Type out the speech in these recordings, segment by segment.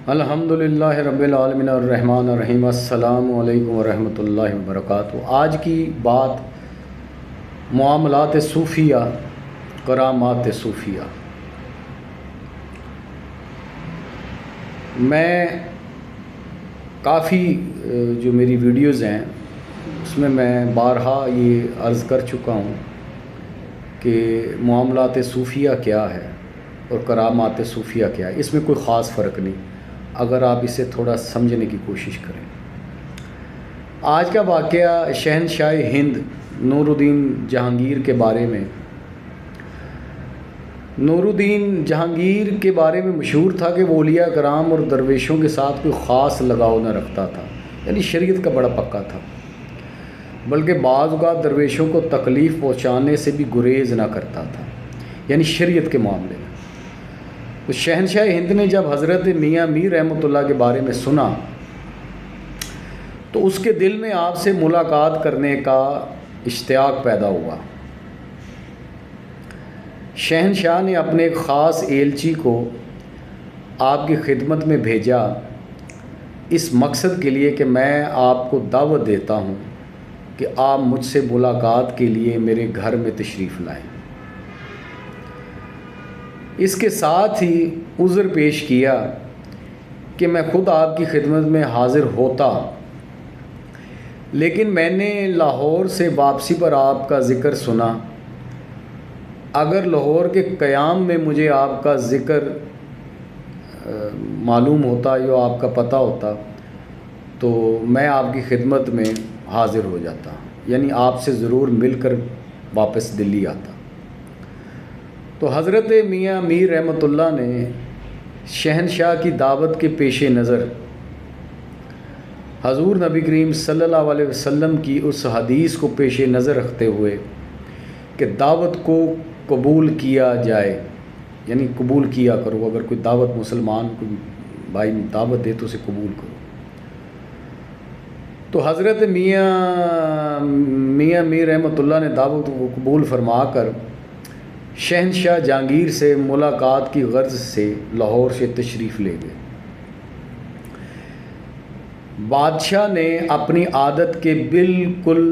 الحمدللہ رب العالمین الرحمن الرحیم السلام علیکم ورحمۃ اللہ وبرکاتہ۔ آج کی بات معاملات صوفیہ، کرامات صوفیہ۔ میں کافی جو میری ویڈیوز ہیں اس میں بارہا یہ عرض کر چکا ہوں کہ معاملات صوفیہ کیا ہے اور کرامات صوفیہ کیا ہے۔ اس میں کوئی خاص فرق نہیں اگر آپ اسے تھوڑا سمجھنے کی کوشش کریں۔ آج کا واقعہ شہنشاہ ہند نور الدین جہانگیر کے بارے میں۔ نور الدین جہانگیر کے بارے میں مشہور تھا کہ وہ اولیاء کرام اور درویشوں کے ساتھ کوئی خاص لگاؤ نہ رکھتا تھا، یعنی شریعت کا بڑا پکا تھا، بلکہ بعض اوقات درویشوں کو تکلیف پہنچانے سے بھی گریز نہ کرتا تھا، یعنی شریعت کے معاملے میں۔ تو شہنشاہ ہند نے جب حضرت میاں میر رحمۃ اللہ کے بارے میں سنا تو اس کے دل میں آپ سے ملاقات کرنے کا اشتیاق پیدا ہوا۔ شہنشاہ نے اپنے ایک خاص ایلچی کو آپ کی خدمت میں بھیجا اس مقصد کے لیے کہ میں آپ کو دعوت دیتا ہوں کہ آپ مجھ سے ملاقات کے لیے میرے گھر میں تشریف لائیں۔ اس کے ساتھ ہی عذر پیش کیا کہ میں خود آپ کی خدمت میں حاضر ہوتا، لیکن میں نے لاہور سے واپسی پر آپ کا ذکر سنا۔ اگر لاہور کے قیام میں مجھے آپ کا ذکر معلوم ہوتا یا آپ کا پتہ ہوتا تو میں آپ کی خدمت میں حاضر ہو جاتا، یعنی آپ سے ضرور مل کر واپس دلی آتا۔ تو حضرت میاں میر رحمۃ اللہ نے شہنشاہ کی دعوت کے پیش نظر حضور نبی کریم صلی اللہ علیہ وسلم کی اس حدیث کو پیش نظر رکھتے ہوئے کہ دعوت کو قبول کیا جائے، یعنی قبول کیا کرو، اگر کوئی دعوت مسلمان کوئی بھائی دعوت دے تو اسے قبول کرو۔ تو حضرت میاں میر رحمۃ اللہ نے دعوت کو قبول فرما کر شہنشاہ جہانگیر سے ملاقات کی غرض سے لاہور سے تشریف لے گئے۔ بادشاہ نے اپنی عادت کے بالکل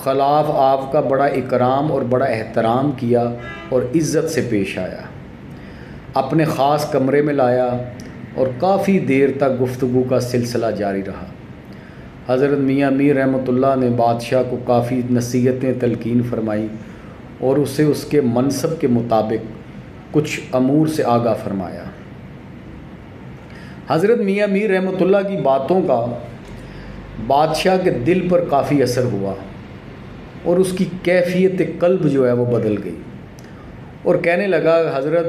خلاف آپ کا بڑا اکرام اور بڑا احترام کیا اور عزت سے پیش آیا، اپنے خاص کمرے میں لایا اور کافی دیر تک گفتگو کا سلسلہ جاری رہا۔ حضرت میاں میر رحمۃ اللہ نے بادشاہ کو کافی نصیحتیں تلقین فرمائیں اور اسے اس کے منصب کے مطابق کچھ امور سے آگاہ فرمایا۔ حضرت میاں میر رحمۃ اللہ کی باتوں کا بادشاہ کے دل پر کافی اثر ہوا اور اس کی کیفیت قلب جو ہے وہ بدل گئی اور کہنے لگا حضرت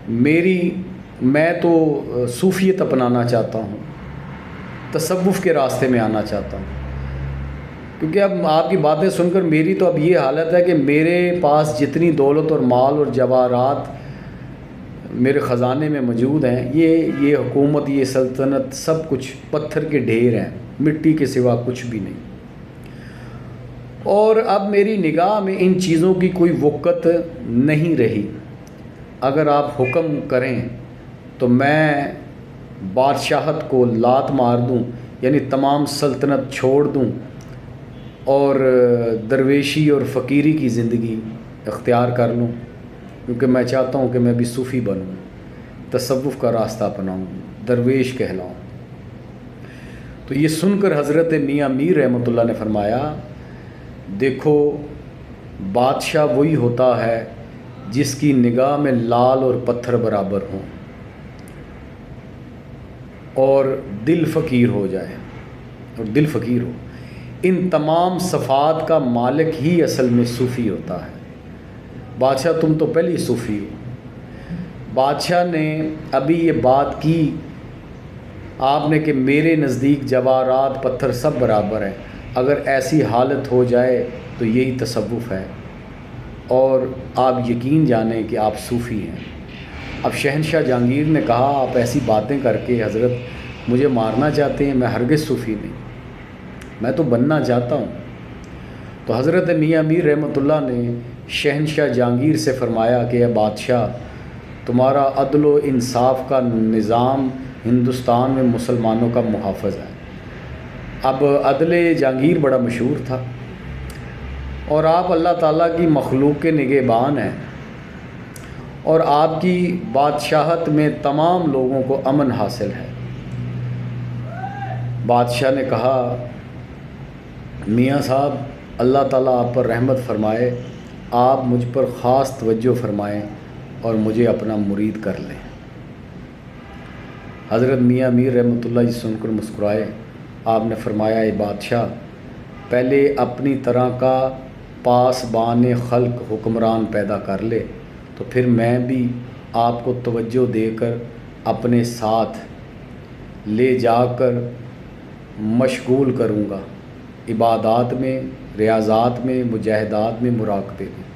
میں تو صوفیت اپنانا چاہتا ہوں، تصوف کے راستے میں آنا چاہتا ہوں، کیونکہ اب آپ کی باتیں سن کر میری تو اب یہ حالت ہے کہ میرے پاس جتنی دولت اور مال اور جواہرات میرے خزانے میں موجود ہیں، یہ حکومت، یہ سلطنت سب کچھ پتھر کے ڈھیر ہیں، مٹی کے سوا کچھ بھی نہیں، اور اب میری نگاہ میں ان چیزوں کی کوئی وقت نہیں رہی۔ اگر آپ حکم کریں تو میں بادشاہت کو لات مار دوں، یعنی تمام سلطنت چھوڑ دوں اور درویشی اور فقیری کی زندگی اختیار کر لوں، کیونکہ میں چاہتا ہوں کہ میں بھی صوفی بنوں، تصوف کا راستہ اپناؤں، درویش کہلاؤں۔ تو یہ سن کر حضرت میاں میر رحمۃ اللہ نے فرمایا، دیکھو بادشاہ وہی ہوتا ہے جس کی نگاہ میں لال اور پتھر برابر ہوں اور دل فقیر ہو جائے، اور دل فقیر ہو، ان تمام صفات کا مالک ہی اصل میں صوفی ہوتا ہے۔ بادشاہ تم تو پہلی صوفی ہو۔ بادشاہ نے ابھی یہ بات کی آپ نے کہ میرے نزدیک جواہرات پتھر سب برابر ہیں، اگر ایسی حالت ہو جائے تو یہی تصوف ہے، اور آپ یقین جانیں کہ آپ صوفی ہیں۔ اب شہنشاہ جہانگیر نے کہا آپ ایسی باتیں کر کے حضرت مجھے مارنا چاہتے ہیں؟ میں ہرگز صوفی نہیں، میں تو بننا چاہتا ہوں۔ تو حضرت میاں میر رحمۃ اللہ نے شہنشاہ جہانگیر سے فرمایا کہ اے بادشاہ، تمہارا عدل و انصاف کا نظام ہندوستان میں مسلمانوں کا محافظ ہے۔ اب عدل جہانگیر بڑا مشہور تھا، اور آپ اللہ تعالیٰ کی مخلوق کے نگہبان ہیں، اور آپ کی بادشاہت میں تمام لوگوں کو امن حاصل ہے۔ بادشاہ نے کہا میاں صاحب اللہ تعالیٰ آپ پر رحمت فرمائے، آپ مجھ پر خاص توجہ فرمائیں اور مجھے اپنا مرید کر لیں۔ حضرت میاں میر رحمۃ اللہ جی سن کر مسکرائے۔ آپ نے فرمایا اے بادشاہ، پہلے اپنی طرح کا پاسبان خلق حکمران پیدا کر لے، تو پھر میں بھی آپ کو توجہ دے کر اپنے ساتھ لے جا کر مشغول کروں گا، عبادات میں، ریاضات میں، مجاہدات میں، مراقبے میں۔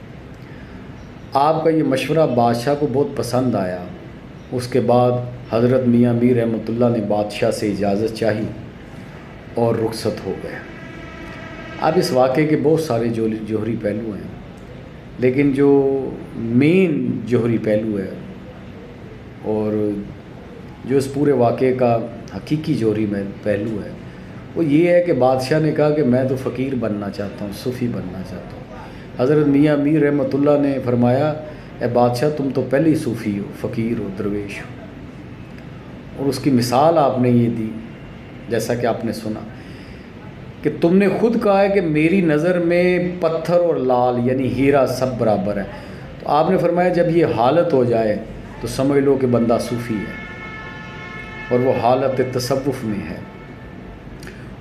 آپ کا یہ مشورہ بادشاہ کو بہت پسند آیا۔ اس کے بعد حضرت میاں میر رحمۃ اللہ نے بادشاہ سے اجازت چاہی اور رخصت ہو گئے۔ اب اس واقعے کے بہت سارے جوہری پہلو ہیں، لیکن جو مین جوہری پہلو ہے اور جو اس پورے واقعے کا حقیقی جوہری پہلو ہے وہ یہ ہے کہ بادشاہ نے کہا کہ میں تو فقیر بننا چاہتا ہوں، صوفی بننا چاہتا ہوں۔ حضرت میاں میر رحمۃ اللہ نے فرمایا اے بادشاہ تم تو پہلے ہی صوفی ہو، فقیر ہو، درویش ہو۔ اور اس کی مثال آپ نے یہ دی، جیسا کہ آپ نے سنا کہ تم نے خود کہا ہے کہ میری نظر میں پتھر اور لال یعنی ہیرا سب برابر ہے، تو آپ نے فرمایا جب یہ حالت ہو جائے تو سمجھ لو کہ بندہ صوفی ہے، اور وہ حالت تصوف میں ہے۔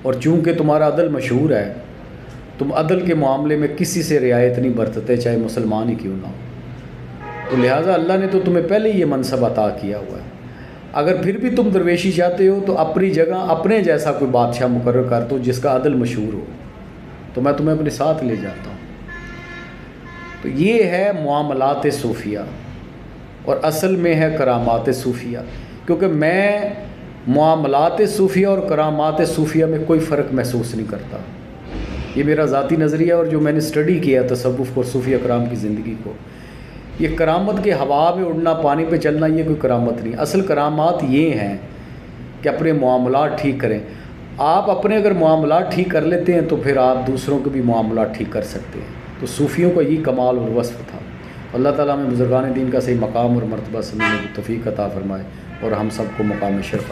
اور چونکہ تمہارا عدل مشہور ہے، تم عدل کے معاملے میں کسی سے رعایت نہیں برتتے، چاہے مسلمان ہی کیوں نہ ہو، تو لہٰذا اللہ نے تو تمہیں پہلے ہی یہ منصب عطا کیا ہوا ہے۔ اگر پھر بھی تم درویشی چاہتے ہو تو اپنی جگہ اپنے جیسا کوئی بادشاہ مقرر کر دو جس کا عدل مشہور ہو، تو میں تمہیں اپنے ساتھ لے جاتا ہوں۔ تو یہ ہے معاملات صوفیہ، اور اصل میں ہے کرامات صوفیہ، کیونکہ میں معاملات صوفیہ اور کرامات صوفیہ میں کوئی فرق محسوس نہیں کرتا۔ یہ میرا ذاتی نظریہ، اور جو میں نے اسٹڈی کیا تصوف کو اور صوفیہ کرام کی زندگی کو، یہ کرامت کے ہوا میں اڑنا، پانی پہ چلنا، یہ کوئی کرامت نہیں۔ اصل کرامات یہ ہیں کہ اپنے معاملات ٹھیک کریں۔ آپ اپنے اگر معاملات ٹھیک کر لیتے ہیں تو پھر آپ دوسروں کے بھی معاملات ٹھیک کر سکتے ہیں۔ تو صوفیوں کا یہ کمال اور وصف تھا۔ اللہ تعالیٰ میں بزرگان دین کا صحیح مقام اور مرتبہ سمجھنے کی توفیق عطا فرمائے، اور ہم سب کو مقام شرف